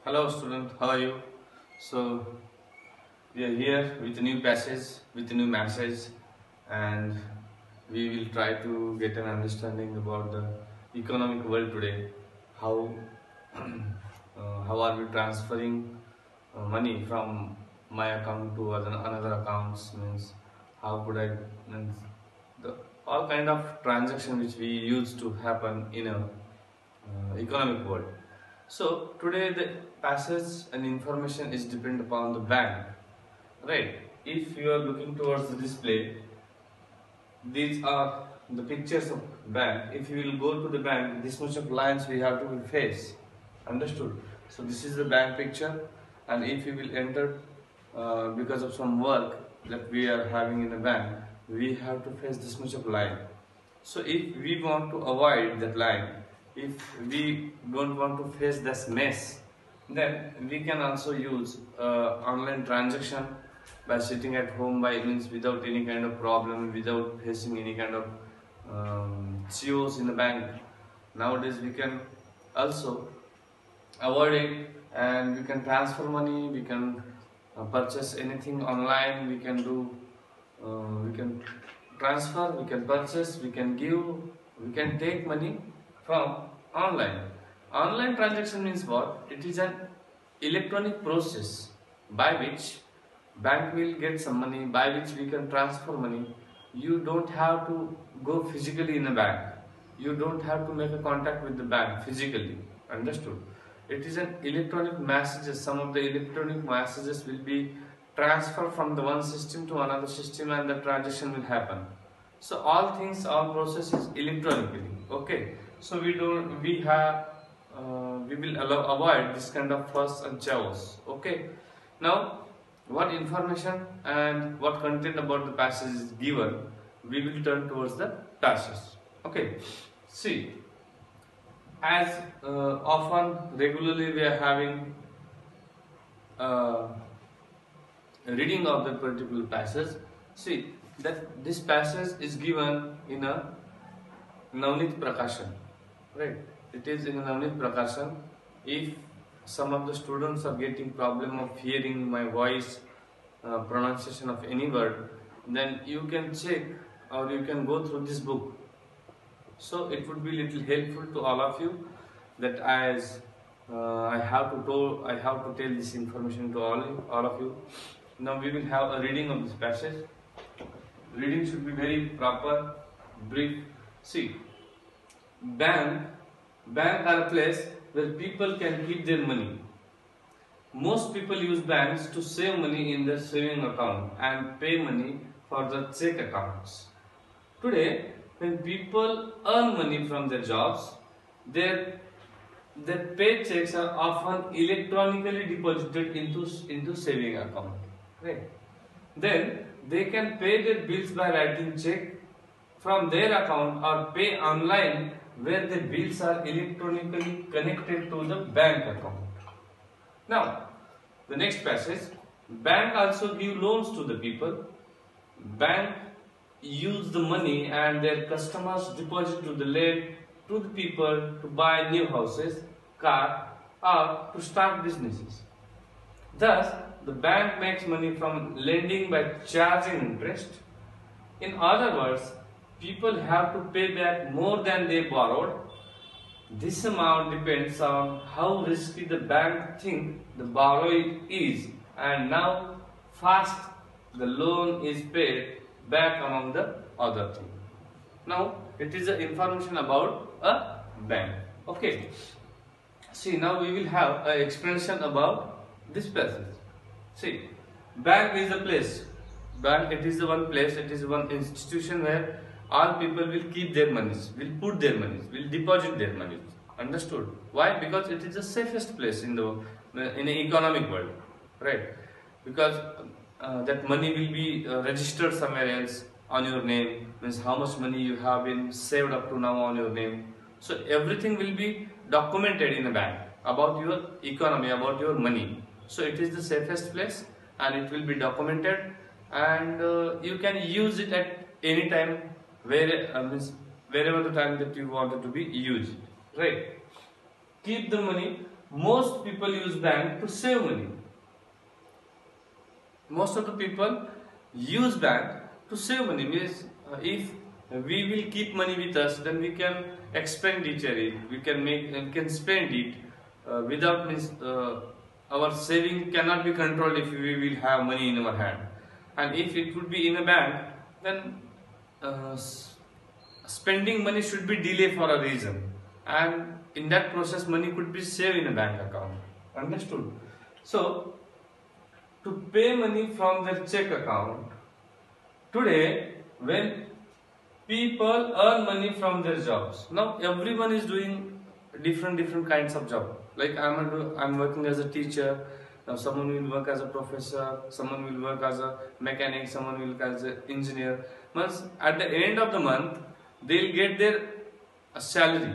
Hello student, how are you? So we are here with a new passage, with a new message, and we will try to get an understanding about the economic world today. How how are we transferring money from my account to another accounts? Means how could I means the all kind of transaction which we used to happen in a economic world. So today the passage and information is depend upon the bank, right? If you are looking towards the display, these are the pictures of bank. If you will go to the bank, this much of lines we have to face. Understood? So this is the bank picture, and if you will enter because of some work that we are having in the bank, we have to face this much of line. So if we want to avoid that line, if we don't want to face this mess, then we can also use online transaction by sitting at home by means without any kind of problem, without facing any kind of COs in the bank. Nowadays we can also avoid it, and we can transfer money, we can purchase anything online, we can do we can transfer, we can purchase, we can give, we can take money from online. Online transaction means what? It is an electronic process by which bank will get some money, by which we can transfer money. You don't have to go physically in a bank, you don't have to make a contact with the bank physically. Understood? It is an electronic messages. Some of the electronic messages will be transferred from the one system to another system, and the transaction will happen. So all things, all processes electronically. Okay, so we will avoid this kind of fuss and chaos. Okay, now what information and what content about the passage is given, we will turn towards the passage. Okay, see, as often regularly we are having reading of that particular passage. See that this passage is given in a Navneet Prakashan, right? It is in a Navneet Prakashan. If some of the students are getting problem of hearing my voice, pronunciation of any word, then you can check or you can go through this book. So it would be little helpful to all of you, that as I have to tell this information to all of you. Now we will have a reading of this passage. Reading should be very proper, brief. See, bank are a place where people can keep their money. Most people use banks to save money in their saving account and pay money for the check accounts. Today, when people earn money from their jobs, their paychecks are often electronically deposited into saving account. Right? Then they can pay their bills by writing check from their account or pay online where the bills are electronically connected to the bank account. Now, the next passage, bank also give loans to the people. Bank use the money and their customers deposit to the people to buy new houses, car, or to start businesses. Thus, the bank makes money from lending by charging interest. In other words, people have to pay back more than they borrowed. This amount depends on how risky the bank think the borrowing is, and now fast the loan is paid back among the other thing. Now it is the information about a bank. Okay. See, now we will have an explanation about this passage. See, bank is a place. Bank, it is the one place, it is one institution where all people will keep their monies, will put their monies, will deposit their monies. Understood? Why? Because it is the safest place in the economic world, right? Because that money will be registered somewhere else on your name, means how much money you have been saved up to now on your name. So everything will be documented in a bank about your economy, about your money. So it is the safest place, and it will be documented, and you can use it at any time, wherever the time that you want it to be used, right? Keep the money most people use bank to save money. Most of the people use bank to save money. Means if we will keep money with us, then we can expenditure it. We can spend it without means our saving cannot be controlled if we will have money in our hand. And if it would be in a bank, then spending money should be delayed for a reason, and in that process money could be saved in a bank account. Understood? So to pay money from their check account, today when people earn money from their jobs, now everyone is doing different kinds of job. Like I'm working as a teacher. Now someone will work as a professor, someone will work as a mechanic, someone will work as an engineer. Once at the end of the month, they'll get their salary,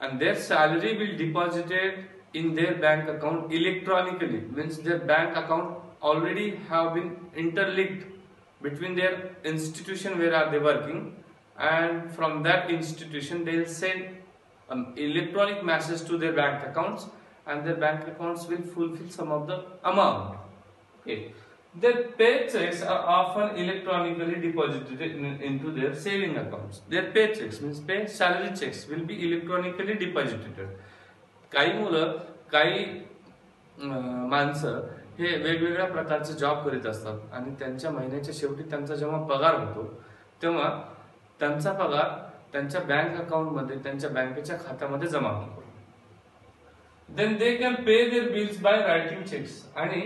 and their salary will deposited in their bank account electronically. Means their bank account already have been interlinked between their institution where are they working, and from that institution they'll send an electronic message to their bank accounts, and their bank accounts will fulfill some of the amount. Okay. Their paychecks are often electronically deposited into their saving accounts. Their paychecks means salary checks will be electronically deposited. काही मुलं, काही माणसं हे वेगवेगळ्या प्रकारचे job करीत असतात, आणि त्यांच्या महिन्याच्या शेवटी त्यांचा जेव्हा पगार होतो तेव्हा त्यांचा पगार त्यांच्या बँक अकाउंट मध्ये, त्यांच्या बँकेच्या खात्यामध्ये जमा होतो. Then they can pay their bills by writing checks, आणि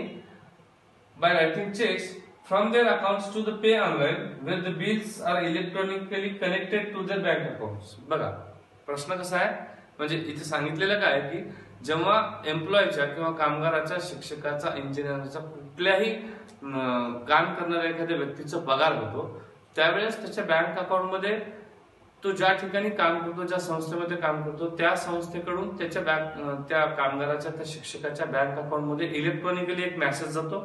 by writing checks from their accounts to the pay online where the bills are electronically connected to their bank accounts. बघा प्रश्न कसा आहे, म्हणजे इथे सांगितलेलं काय की जेव्हा एम्प्लॉयच्या किंवा कामगाराच्या, शिक्षकाचा, इंजिनियरचा, कुठल्याही काम करणाऱ्या एखाद्या व्यक्तीचा पगार होतो, त्यावेळेस त्याच्या बँक अकाउंट मध्ये तो ज्या ठिकाणी काम करतो, ज्या संस्थेमध्ये काम करतो, त्या संस्थेकडून त्या कामगाराच्या, त्या शिक्षकाच्या बँक अकाउंट मध्ये इलेक्ट्रॉनिकली एक मेसेज जातो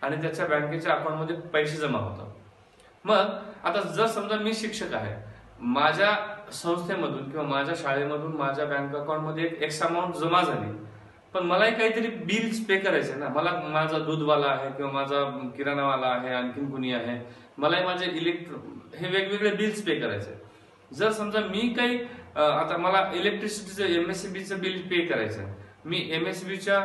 आणि त्याच्या बँकेच्या अकाउंट मध्ये पैसे जमा होतात. मग आता जर समजा मी शिक्षक आहे, माझ्या संस्थेमधून किंवा माझ्या शाळेमधून माझ्या बँक अकाउंट मध्ये एक एक्स अमाऊंट जमा झाली, पण मलाही काहीतरी बिल्स पे करायचे ना. मला माझा दूधवाला आहे किंवा माझा किराणावाला आहे, आणखीन कुणी आहे, मलाही माझे हे वेगवेगळे बिल्स पे करायचे. जर समजा मी काही आता मला इलेक्ट्रिसिटीचं एमएससीबीचं बिल पे करायचं, मी एमएससीबीच्या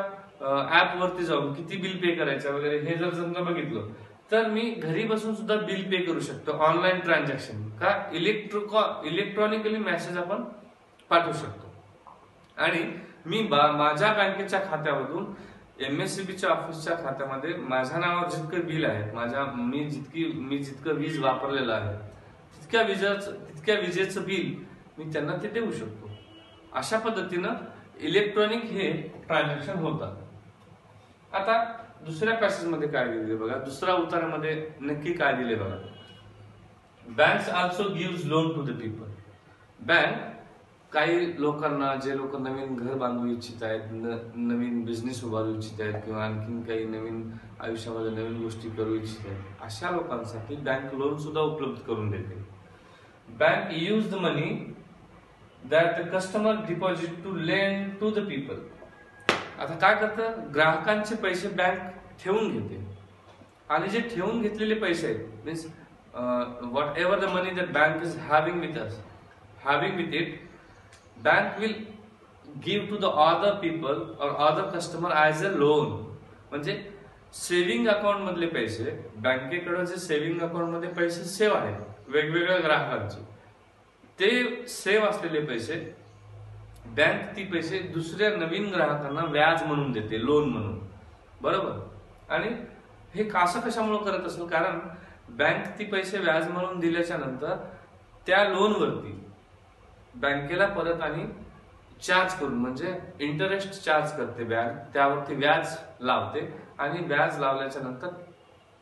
ऍप वरती जाऊन किती बिल पे करायचं वगैरे हे जर समजा बघितलं, तर मी घरी बसून सुद्धा बिल पे करू शकतो ऑनलाईन ट्रान्झॅक्शन. का इलेक्ट्रॉनिकली मेसेज आपण पाठवू शकतो. आणि मी माझ्या बँकेच्या खात्यामधून एमएससीबीच्या ऑफिसच्या खात्यामध्ये माझ्या नावावर जितकं बिल आहे, मी जितकं वीज वापरलेलं आहे तितक्या विजेचं बिल मी त्यांना ते देऊ शकतो. अशा पद्धतीनं इलेक्ट्रॉनिक हे ट्रान्झॅक्शन होतात. आता दुसऱ्या पॅसेज मध्ये काय दिले बघा, दुसऱ्या उतारामध्ये नक्की काय दिले बघा. Banks also gives loan to the people. Bank काही लोकांना, जे लोक नवीन घर बांधू इच्छित आहेत, नवीन बिझनेस उभारू इच्छित आहेत, किंवा आणखीन काही नवीन आयुष्यामध्ये नवीन गोष्टी करू इच्छित आहेत, अशा लोकांसाठी बँक लोन सुद्धा उपलब्ध करून देते. Bank use the money that the customer deposit to lend to the people. आता काय करतं, ग्राहकांचे पैसे बँक ठेवून घेते, आणि जे ठेवून घेतलेले पैसे आहेत, means whatever the money that bank is having with it, bank will give to the other people और other customer as a loan. म्हणजे सेव्हिंग अकाउंट मधले पैसे, बँकेकडे जे सेव्हिंग अकाउंट मध्ये पैसे सेव्ह आहेत वेगवेगळ्या ग्राहकांचे, ते सेव्ह असलेले पैसे बँक ती पैसे दुसऱ्या नवीन ग्राहकांना व्याज म्हणून देते, लोन म्हणून. बरोबर. आणि हे असं कशामुळे करत असेल, कारण बँक ती पैसे व्याज म्हणून दिल्याच्या नंतर त्या लोनवरती बँकेला परत आणि चार्ज करून, म्हणजे इंटरेस्ट चार्ज करते बँक, त्यावरती व्याज लावते, आणि व्याज लावल्याच्या नंतर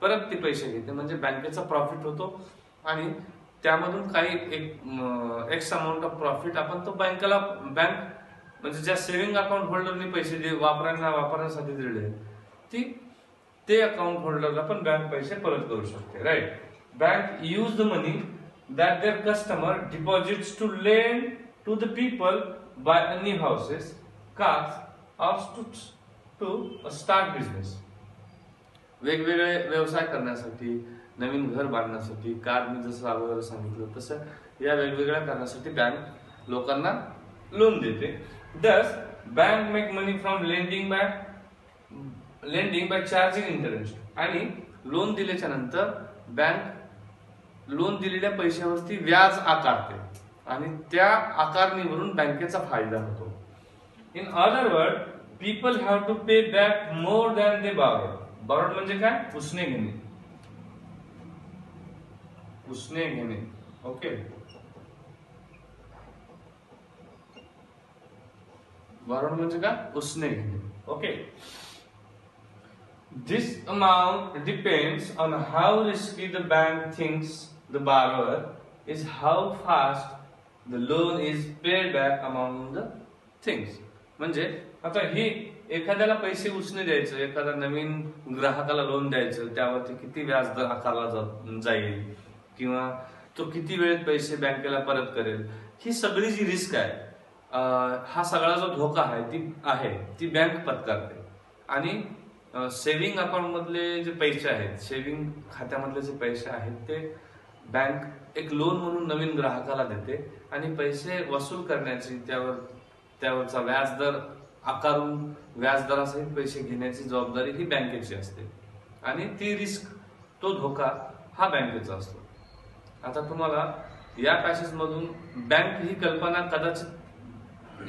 परत ती पैसे घेते. म्हणजे बँकेचा प्रॉफिट होतो, आणि त्यामधून काही एक्स अमाऊंट ऑफ प्रॉफिट आपण तो बँक म्हणजे ज्या सेव्हिंग अकाउंट होल्डरने पैसे वापरण्यासाठी दिले, ते अकाउंट होल्डरला पण बँक पैसे परत करू शकते. Right. Bank use the money that their customer deposits to lend to the people buy new houses, cars or to start business. वेगवेगळे व्यवसाय करण्यासाठी, नवीन घर बांधण्यासाठी, कार मी जसं अगोदर सांगितलं तसं या वेगवेगळ्या कारणासाठी बँक लोकांना लोन देते. Thus bank make money from lending by charging interest. आणि लोन दिल्याच्या नंतर बँक लोन दिलेल्या पैशावरती व्याज आकारते आणि त्या आकारणीवरून बँकेचा फायदा होतो. In other word, people have to pay back more than they borrowed. Borrowed म्हणजे काय? उसने घेणे. उसने घेणे. ओके. बॉरोड म्हणजे काय? उसने घेणे. Okay. This amount depends on how risky the bank thinks the borrower is, how fast the loan is paid back among the things. म्हणजे आता ही एखाद्याला पैसे उसने द्यायचं, एखादा नवीन ग्राहकाला लोन द्यायचं, त्यावरती किती व्याज दर आकारला जाईल किंवा तो किती वेळेत पैसे बँकेला परत करेल, ही सगळी जी रिस्क आहे, हा सगळा जो धोका आहे ती बँक पत्करते. आणि सेव्हिंग अकाउंट मधले जे पैसे आहेत, सेव्हिंग खात्यामधले जे पैसे आहेत, ते बँक एक लोन म्हणून नवीन ग्राहकाला देते आणि पैसे वसूल करण्याची, त्यावरचा व्याजदर आकारून व्याजदरासहित पैसे घेण्याची जबाबदारी ही बँकेची असते आणि ती रिस्क, तो धोका हा बँकेचा असतो. आता तुम्हाला या पॅसेज मधून बँक ही कल्पना कदाचित,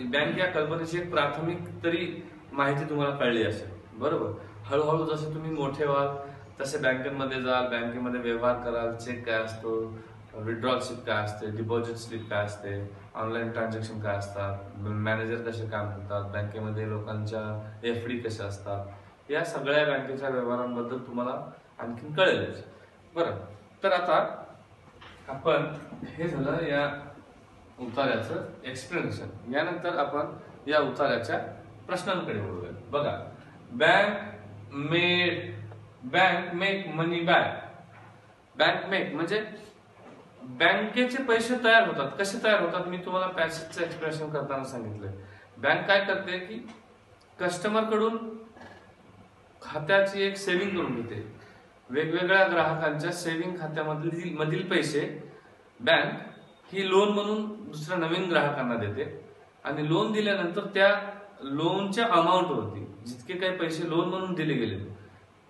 बँक या कल्पनेची एक प्राथमिक तरी माहिती तुम्हाला कळली असेल, बरोबर. हळूहळू जसे तुम्ही मोठे व्हाल तसे बँकेमध्ये जाल, बँकेमध्ये व्यवहार कराल, चेक काय असतो, विड्रॉल स्लिप काय असते, डिपॉझिट स्लिप काय असते, ऑनलाईन ट्रान्झॅक्शन काय असतात, मॅनेजर कसे काम करतात, बँकेमध्ये लोकांच्या एफडी कशा असतात, या सगळ्या बँकेच्या व्यवहारांबद्दल तुम्हाला आणखी कळेलच. बरं, तर आता आपण हे झालं या उतार्याचं एक्सप्लेनेशन. यानंतर आपण या उतार्याच्या प्रश्नांकडे वळूया. बघा, bank make money by. Bank make म्हणजे बँकेचे पैसे तयार होतात. कसे तयार होतात मी तुम्हाला पॅसेजचं एक्सप्लेनेशन करताना सांगितलंय. बँक काय करते की कस्टमर कडून खात्याची एक सेव्हिंग करून घेते. वेगवेगळ्या ग्राहकांच्या सेव्हिंग खात्यामधील पैसे बँक ही लोन म्हणून दुसऱ्या नवीन ग्राहकांना देते आणि लोन दिल्यानंतर त्या लोनच्या अमाऊंटवरती जितके काही पैसे लोन म्हणून दिले गेले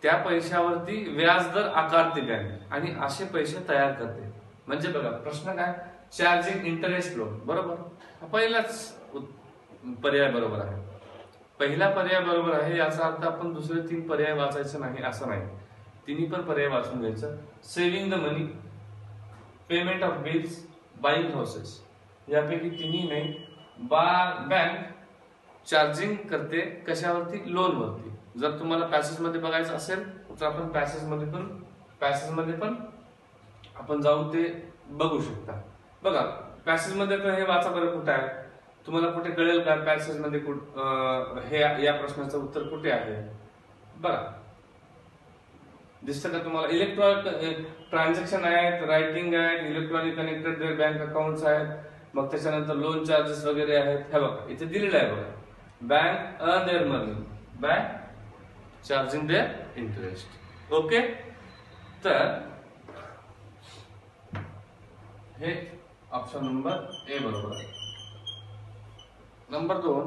त्या पैशावरती व्याजदर आकारते बँक आणि असे पैसे तयार करते. म्हणजे बघा, प्रश्न काय? चार्जिंग इंटरेस्ट लोन, बरोबर. पहिलाच पर्याय बरोबर आहे. पहिला पर्याय बरोबर आहे, याचा अर्थ आपण दुसरे 3 पर्याय वाचायचे नाही असं नाही. तिन्ही पण पर्याय वाचून घ्यायचं. Saving the money, payment of bills, buying houses, यापैकी तिन्ही नाही. बँक चार्जिंग करते कशावरती? लोनवरती. जर तुम्हाला पॅसेज मध्ये बघायचं असेल तर आपण पॅसेज मध्ये पण आपण जाऊन ते बघू शकता. बघा, पॅसेज मध्ये तर हे वाचा बरं कुठे आहे, तुम्हाला कुठे कळेल का पॅसेज मध्ये हे या प्रश्नाचं उत्तर कुठे आहे? बघा, दिसतं का तुम्हाला? इलेक्ट्रॉनिक ट्रान्झॅक्शन आहेत, रायटिंग आहेत, इलेक्ट्रॉनिक कनेक्टेड बँक अकाउंट्स आहेत, मग त्याच्यानंतर लोन चार्जेस वगैरे आहेत. हे बघा, इथे दिलेलं आहे बघा, bank earn their money by charging their interest. Okay, तर हे ऑप्शन नंबर ए बरोबर आहे. नंबर 2,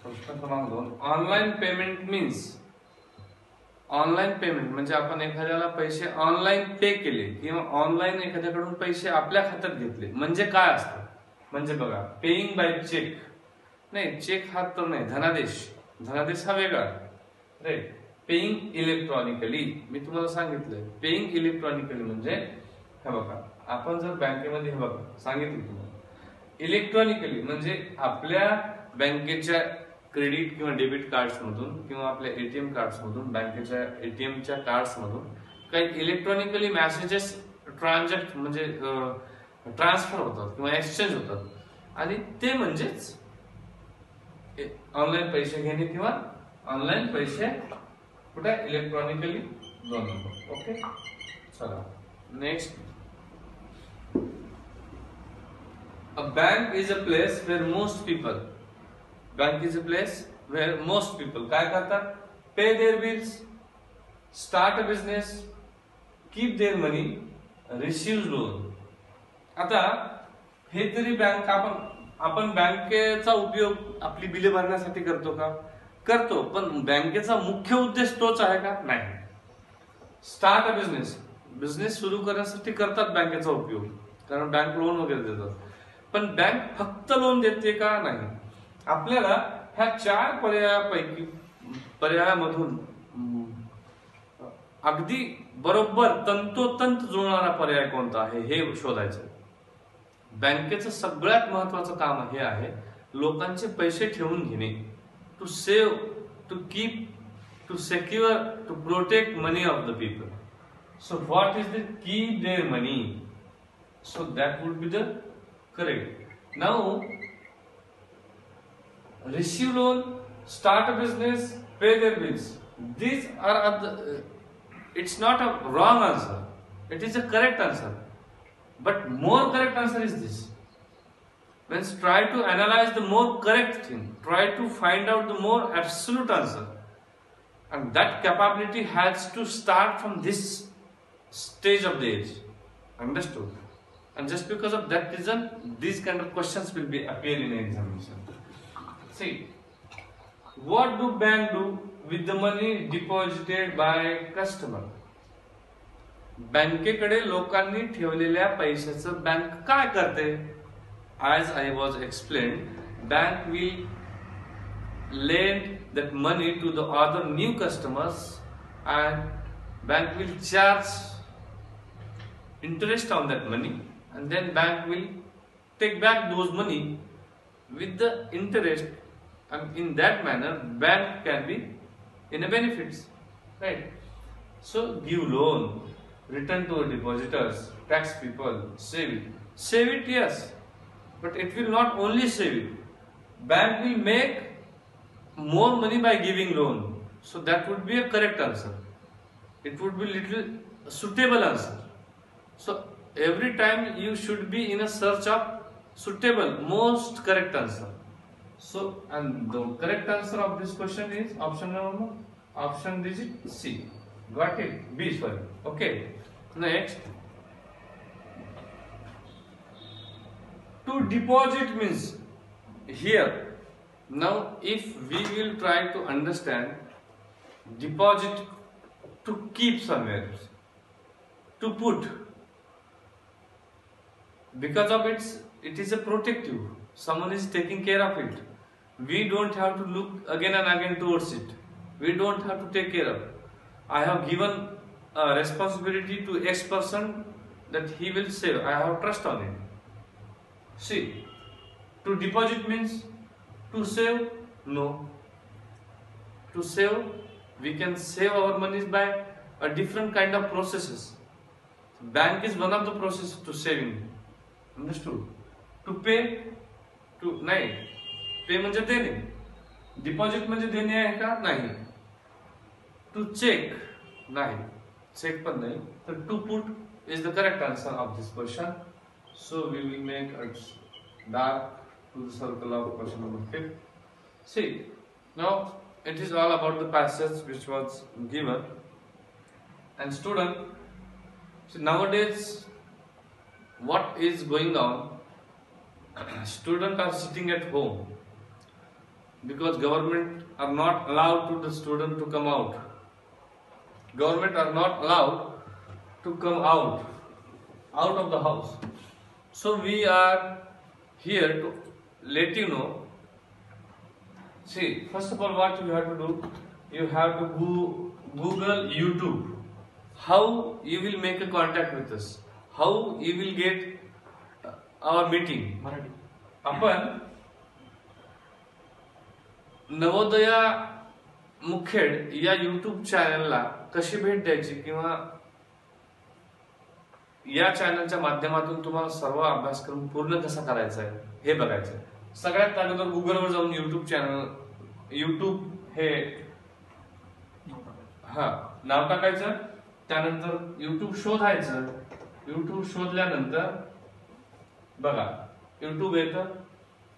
प्रश्न क्रमांक 2, online payment means. Online payment म्हणजे आपण एखाद्याला पैसे ऑनलाईन पे केले किंवा ऑनलाईन एखाद्याकडून पैसे आपल्या खात्यात घेतले म्हणजे काय असतं? म्हणजे बघा, पेइंग बाय चेक नाही, चेक हा तर नाही, धनादेश हा वेगळा, राईट. पेइंग इलेक्ट्रॉनिकली, मी तुम्हाला सांगितलं पेइंग इलेक्ट्रॉनिकली म्हणजे हे बघा, आपण जर बँकेमध्ये हे बघा सांगितलं तुम्हाला, इलेक्ट्रॉनिकली म्हणजे आपल्या बँकेच्या क्रेडिट किंवा डेबिट कार्ड्स मधून किंवा आपल्या एटीएम कार्ड्स मधून, बँकेच्या एटीएमच्या कार्ड्स मधून काही इलेक्ट्रॉनिकली मेसेजेस म्हणजे ट्रान्सफर होतात किंवा एक्सचेंज होतात आणि ते म्हणजेच ऑनलाईन पैसे घेणे किंवा ऑनलाईन पैसे कुठे इलेक्ट्रॉनिकली दोन. ओके, चला next. A bank is a place where most people, bank is a place where most people काय करतात? Pay their bills, start a business, keep their money, receive loan. आता हे तरी बँक आपण बँकेचा उपयोग आपली बिले भरण्यासाठी करतो का? करतो, पण बँकेचा मुख्य उद्देश तोच आहे का? नाही. स्टार्ट अ बिझनेस सुरू करण्यासाठी करतात बँकेचा उपयोग, कारण बँक लोन वगैरे देतात. पण बँक फक्त लोन देते का? नाही. आपल्याला ह्या 4 पर्यायामधून अगदी बरोबर तंतोतंत जुळणारा पर्याय कोणता आहे हे शोधायचं. बँकेचं सगळ्यात महत्वाचं काम हे आहे लोकांचे पैसे ठेवून घेणे. To save, to keep, to secure, to protect money of the people. So what is the keep their money? So that would be the correct. Now receive loan, start a business, pay their bills. These are it's not a wrong answer. It is a correct answer. But more correct answer is this. Means try to analyze the more correct thing. Try to find out the more absolute answer. And that capability has to start from this stage of the age. Understood? And just because of that reason, these kind of questions will be appear in examination. See, what do bank do with the money deposited by customer? बँकेकडे लोकांनी ठेवलेल्या पैशाचं bank काय करते? As I was explained, bank will lend that money to the other new customers and bank will charge interest on that money, and then bank will take back those money with the interest, and in that manner bank can be in a benefits, right? So give loan, return to depositors, tax people, save it, yes, but it will not only save it. Bank will make more money by giving loan, so that would be a correct answer. It would be little suitable answer. So every time you should be in a search of suitable, most correct answer. So, and the correct answer of this question is option digit C. Got it? B, sorry. Okay. Next, to deposit means here. Now, if we will try to understand deposit, to keep somewhere, to put, because of it is a protective. Someone is taking care of it. We don't have to look again and again towards it. We don't have to take care of. I have given a responsibility to X person that he will save. I have trust on it. See, to deposit means to save? No. To save, we can save our money by a different kind of processes. Bank is one of the processes to saving. Understood? To pay, to नाही. Pay म्हणजे देणे. Deposit म्हणजे देणे आहे का? नाही. To check, नाही. Check पण नाही. तर to put is the correct answer of this question. So we will make a dark to the circle of question number 5. See, now it is all about the passage which was given. And student, see nowadays what is going on? Students are sitting at home because government are not allowed to the student to come out. Government are not allowed to come out of the house. So we are here to let you know. See, first of all, what you have to do, you have to Google YouTube. How you will make a contact with us? How you will get our meeting? आपण नवोदया मुखेड या YouTube चॅनलला कशी भेट द्यायची किंवा या चॅनलच्या माध्यमातून तुम्हाला सर्व अभ्यासक्रम पूर्ण कसा करायचा आहे हे बघायचं. सगळ्यात अगोदर गुगलवर जाऊन YouTube हे नाव टाकायचं. त्यानंतर YouTube शोधायचं. YouTube शोधल्यानंतर बघा युट्यूब येतं.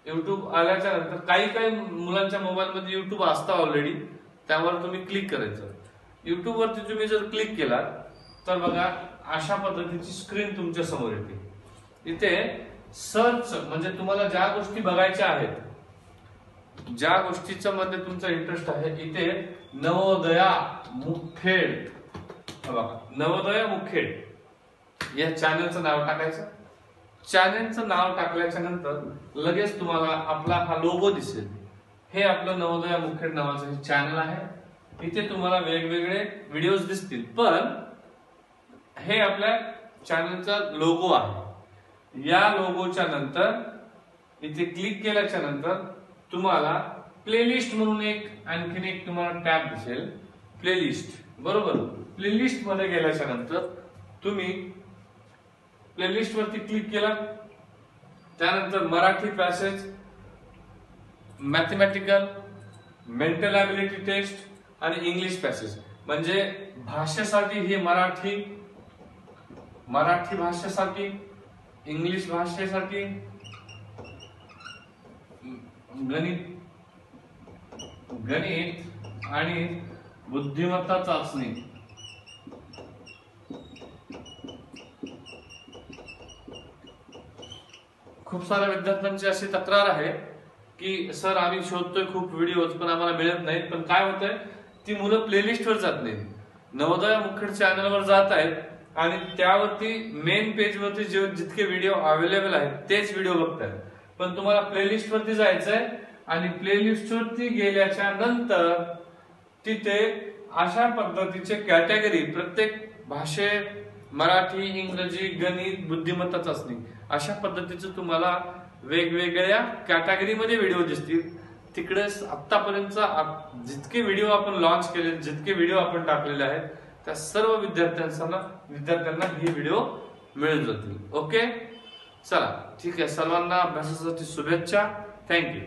युट्यूब आल्याच्या नंतर काही मुलांच्या मोबाईलमध्ये युट्यूब असतं ऑलरेडी, त्यावर तुम्ही क्लिक करायचं. युट्यूब वरती तुम्ही जर क्लिक केला तर बघा अशा पद्धतीची स्क्रीन तुमच्या समोर येते. इथे सर्च म्हणजे तुम्हाला ज्या गोष्टी बघायच्या आहेत, ज्या गोष्टीच्या मध्ये तुमचा इंटरेस्ट आहे, इथे नवोदया मुखेड, बघा नवोदया मुखेड या चॅनलचं नाव टाकायचं. चॅनलचं नाव टाकल्याच्या नंतर लगेच तुम्हाला आपला हा लोगो दिसेल. हे आपलं नवोदया मुखेड नावाचं हे चॅनल आहे. इथे तुम्हाला वेगवेगळे व्हिडिओज दिसतील, पण हे आपल्या चॅनलचा लोगो आहे. या लोगोच्या नंतर इथे क्लिक केल्याच्या नंतर तुम्हाला प्लेलिस्ट म्हणून आणखीन एक तुम्हाला टॅब दिसेल, प्लेलिस्ट. बरोबर, प्लेलिस्ट मध्ये गेल्याच्या नंतर तुम्ही प्लेलिस्ट वरती क्लिक केला, त्यानंतर Marathi passage, mathematical, mental ability test आणि इंग्लिश पॅसेज. म्हणजे भाषेसाठी हे मराठी भाषेसाठी, इंग्लिश भाषेसाठी, गणित आणि बुद्धिमत्ता चाचणी. खूप साऱ्या विद्यार्थ्यांची अशी तक्रार आहे की सर आम्ही शोधतोय खूप व्हिडिओज पण आम्हाला मिळत नाहीत. पण काय होतंय, ती मुलं प्लेलिस्ट वर जात नाहीत, नवोदया मुखेड चॅनलवर जात आहेत आणि त्यावरती मेन पेज वरती जितके व्हिडिओ अवेलेबल आहेत तेच व्हिडिओ बघतात. पण तुम्हाला प्लेलिस्ट वरती जायचंय आणि प्लेलिस्ट वरती गेल्याच्या नंतर तिथे अशा पद्धतीचे कॅटेगरी, प्रत्येक भाषे, मराठी, इंग्रजी, गणित, बुद्धिमत्ता चाचणी, अशा पद्धतीचं तुम्हाला वेगवेगळ्या कॅटेगरीमध्ये व्हिडिओ दिसतील. तिकडे आतापर्यंत जितके व्हिडिओ आपण लॉन्च केले, जितके व्हिडिओ आपण टाकलेले आहेत, त्या सर्व विद्यार्थ्यांना हे व्हिडिओ मिळून जातील. ओके, चला ठीक आहे. सर्वांना अभ्यासासाठी शुभेच्छा. थँक्यू.